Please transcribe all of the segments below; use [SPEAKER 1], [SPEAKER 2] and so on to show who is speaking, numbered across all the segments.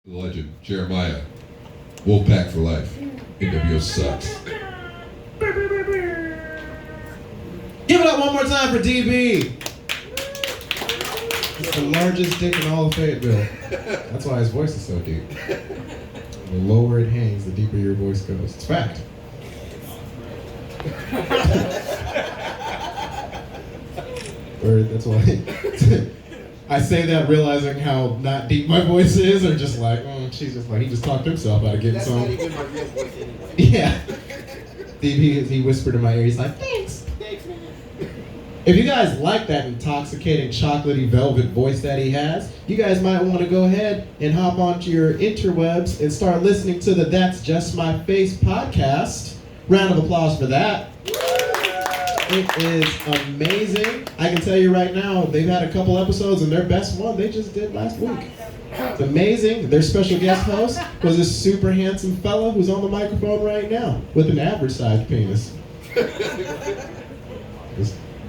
[SPEAKER 1] The legend, Jeremiah, Wolfpack for life. NWO sucks.
[SPEAKER 2] Give it up one more time for DB. It's the largest dick in all of Fayetteville. That's why his voice is so deep. The lower it hangs, the deeper your voice goes. It's fact. Or that's why I say that realizing how not deep my voice is, or just like, she's just like, he just talked himself out of getting some.
[SPEAKER 3] That's not even my real voice anyway.
[SPEAKER 2] Yeah. He whispered in my ear, he's like, thanks.
[SPEAKER 3] Thanks, man.
[SPEAKER 2] If you guys like that intoxicating chocolatey velvet voice that he has, you guys might want to go ahead and hop onto your interwebs and start listening to the That's Just My Face podcast. Round of applause for that. It is amazing. I can tell you right now, they've had a couple episodes, and their best one they just did last week. It's amazing. Their special guest host was this super handsome fella who's on the microphone right now with an average-sized penis.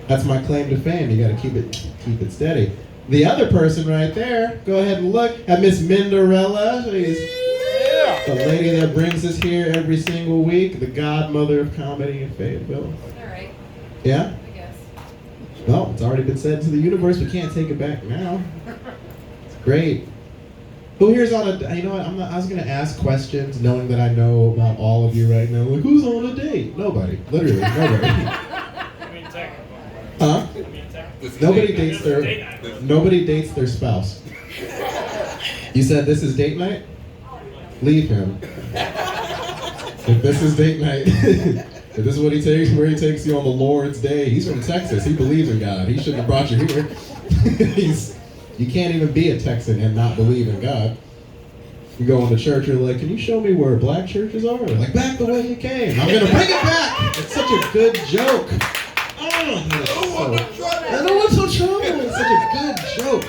[SPEAKER 2] That's my claim to fame. You got to keep it steady. The other person right there, go ahead and look at Miss Minderella. She's the lady that brings us here every single week, the godmother of comedy in Fayetteville.
[SPEAKER 4] All right,
[SPEAKER 2] Yeah?
[SPEAKER 4] I guess.
[SPEAKER 2] Well, it's already been said to the universe. We can't take it back now. It's great. Who here's on a? You know what? I was gonna ask questions, knowing that I know about all of you right now. Like, who's on a date? Nobody. Literally nobody. Huh? Nobody dates their spouse. You said this is date night? Leave him. If this is date night, if this is what he takes, where he takes you on the Lord's Day. He's from Texas. He believes in God. He shouldn't have brought you here. You can't even be a Texan and not believe in God. You go into church, you're like, can you show me where black churches are? They're like, back the way you came. I'm gonna bring it back. It's such a good joke. I don't want no trouble. It's such a good joke.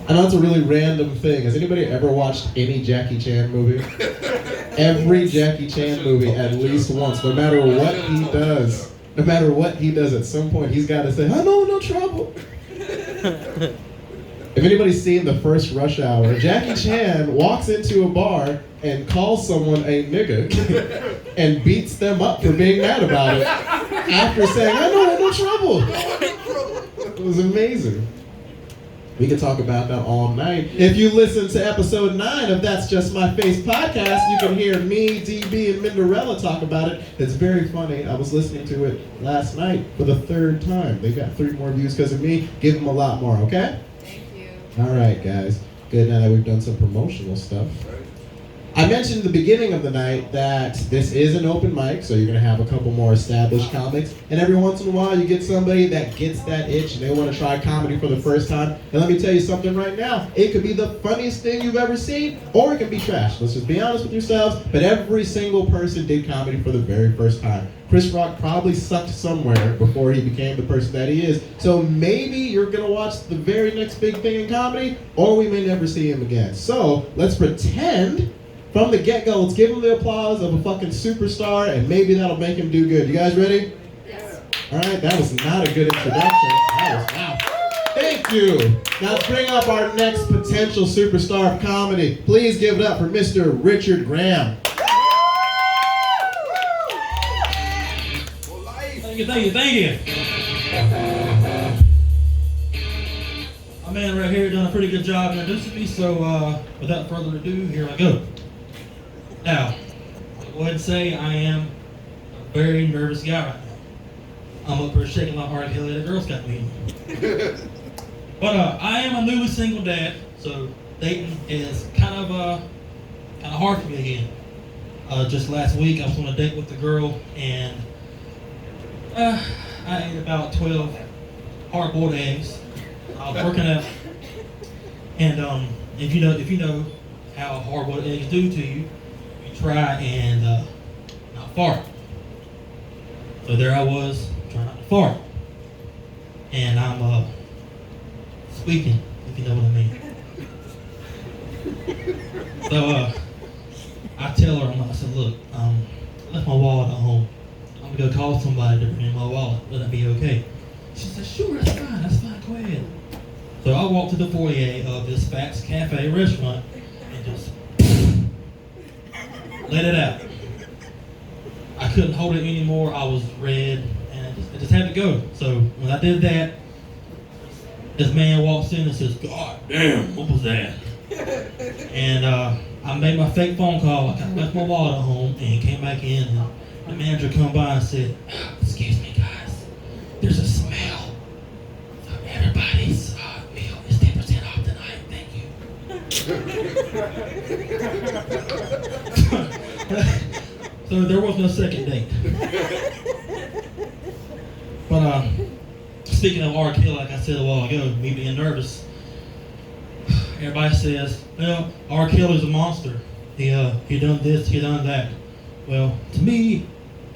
[SPEAKER 2] I know it's a really random thing. Has anybody ever watched any Jackie Chan movie? Every Jackie Chan movie at least once, no matter what he does. No matter what he does, at some point he's got to say, I know no trouble. If anybody's seen the first Rush Hour, Jackie Chan walks into a bar and calls someone a nigga and beats them up for being mad about it after saying, I know no trouble. It was amazing. We could talk about that all night. If you listen to episode 9 of That's Just My Face podcast, you can hear me, DB, and Minderella talk about it. It's very funny. I was listening to it last night for the 3rd time. They got 3 more views because of me. Give them a lot more, okay?
[SPEAKER 4] Thank you.
[SPEAKER 2] All right, guys. Good, now that we've done some promotional stuff. I mentioned at the beginning of the night that this is an open mic, so you're going to have a couple more established comics. And every once in a while, you get somebody that gets that itch and they want to try comedy for the first time. And let me tell you something right now. It could be the funniest thing you've ever seen, or it can be trash. Let's just be honest with yourselves. But every single person did comedy for the very first time. Chris Rock probably sucked somewhere before he became the person that he is. So maybe you're going to watch the very next big thing in comedy, or we may never see him again. So let's pretend from the get-go, let's give him the applause of a fucking superstar, and maybe that'll make him do good. You guys ready?
[SPEAKER 4] Yes.
[SPEAKER 2] All right, that was not a good introduction. That was, wow. Thank you. Now let's bring up our next potential superstar of comedy. Please give it up for Mr. Richard Graham.
[SPEAKER 5] Thank you. My man right here done a pretty good job introducing me, so without further ado, here I go. Now, I'll go ahead and say I am a very nervous guy right now. I'm up here shaking my heart at a Girl Scout meeting. But I am a newly single dad, so dating is kind of hard for me again. Just last week, I was on a date with a girl, and I ate about 12 hard-boiled eggs. I was working out, and if you know how hard-boiled eggs do to you, you try and not fart. So there I was, trying not to fart, and I'm squeaking, if you know what I mean. So I tell her, I said, look, I left my wallet at home. I'm gonna go call somebody to bring in my wallet. Will that be okay? She said, sure, that's fine, go ahead. So I walked to the foyer of this Fats Cafe restaurant and just let it out. I couldn't hold it anymore. I was red, and I just had to go. So when I did that, this man walks in and says, "God damn, what was that?" And I made my fake phone call. I left my wallet at home and came back in, and the manager come by and said, "Excuse me, guys, there's a smell. So everybody's meal is 10% off tonight. Thank you." So there was no second date. But speaking of R. Kelly, like I said a while ago, me being nervous, everybody says, well, R. Kelly's a monster. He done this, he done that. Well, to me,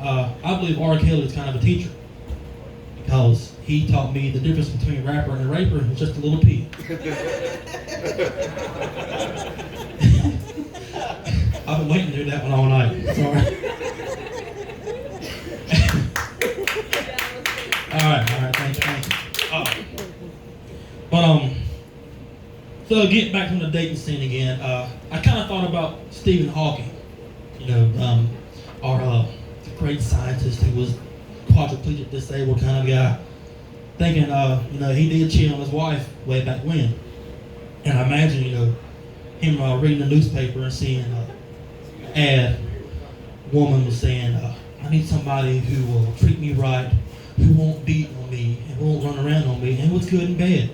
[SPEAKER 5] I believe R. Kelly is kind of a teacher, because he taught me the difference between a rapper and a raper was just a little pig. I've been waiting to do that one all night. Sorry. All right, thank you. So getting back from the dating scene again, I kind of thought about Stephen Hawking, our great scientist who was quadriplegic, disabled kind of guy, thinking, he did cheat on his wife way back when. And I imagine, him reading the newspaper and seeing an ad, woman was saying, I need somebody who will treat me right, who won't beat on me, and won't run around on me, and was good in bed.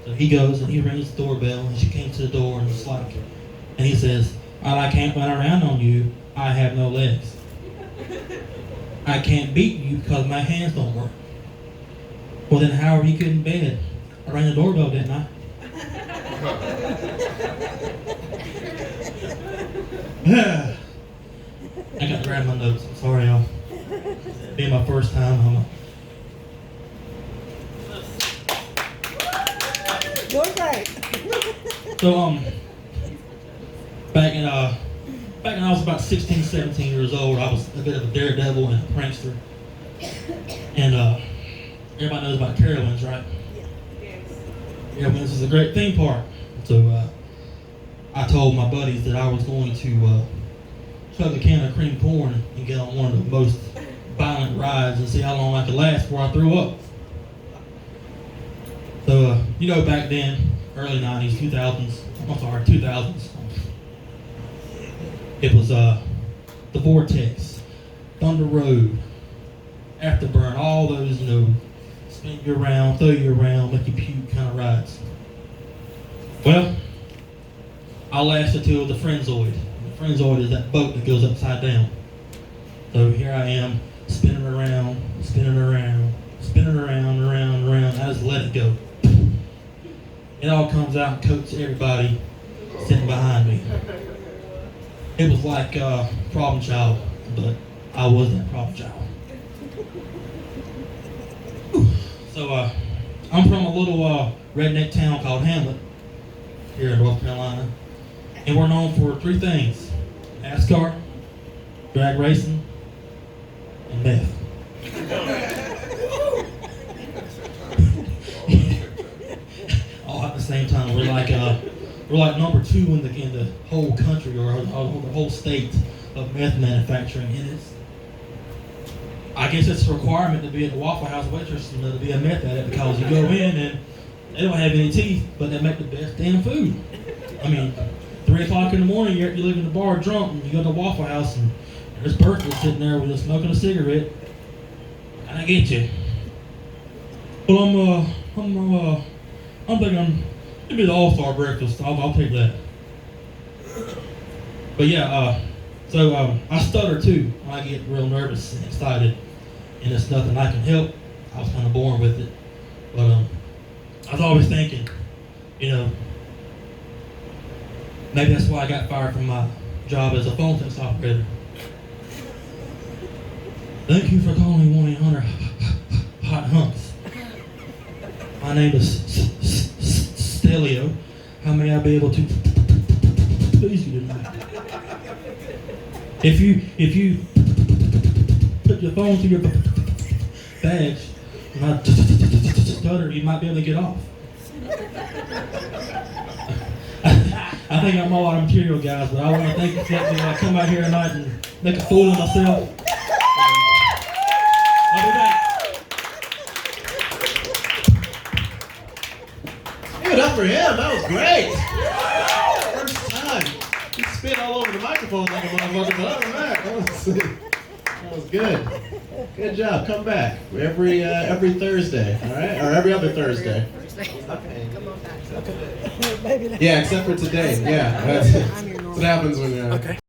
[SPEAKER 5] So he goes and he rings the doorbell, and she came to the door and it's like, and he says, I can't run around on you, I have no legs. I can't beat you because my hands don't work. Well then how are you good in bed? I rang the doorbell, didn't I? I got to grab my notes, I'm sorry y'all. Being my first time,
[SPEAKER 3] You're right.
[SPEAKER 5] So back when I was about 16, 17 years old, I was a bit of a daredevil and a prankster. And everybody knows about Carowinds, right? Carowinds is a great theme park. So I told my buddies that I was going to chug a can of cream corn and get on one of the most violent rides and see how long I could last before I threw up. So, back then, early 90s, 2000s, it was the Vortex, Thunder Road, Afterburn, all those, spin you around, throw you around, make you puke kind of rides. Well, I lasted till the Friendzoid. The Friendzoid is that boat that goes upside down. So here I am, spinning around, around. I just let it go. It all comes out and coats everybody sitting behind me. It was like problem child, but I wasn't a problem child. So I'm from a little redneck town called Hamlet here in North Carolina, and we're known for three things: NASCAR, drag racing, and meth. All at the same time. We're like number 2 in the whole country or the whole state of meth manufacturing. And I guess it's a requirement to be at the Waffle House waitress, to be a meth addict, because you go in and they don't have any teeth, but they make the best damn food. I mean, 3 o'clock in the morning, you live in the bar drunk, and you go to the Waffle House, and there's Berkeley sitting there with smoking a cigarette, and I get you. Well, I'm thinking it'd be the all-star breakfast. I'll take that. But yeah, so I stutter too when I get real nervous and excited, and it's nothing I can help. I was kind of born with it, but I was always thinking, maybe that's why I got fired from my job as a phone sex operator. Thank you for calling 1-800 Hot Hunks. My name is Stelio. How may I be able to please you tonight? If you put your phone to your badge, and I stutter, you might be able to get off. I think I'm all out of material, guys, but I want to thank you for letting me come out here tonight and make a fool of myself. I'll be back.
[SPEAKER 2] Give it up for him. That was great. First time. He spit all over the microphone like a motherfucker, but other than that, that was good. Good job. Come back every Thursday, all right? Or every other Thursday. Okay. Yeah, except for today. Yeah, that's what happens when.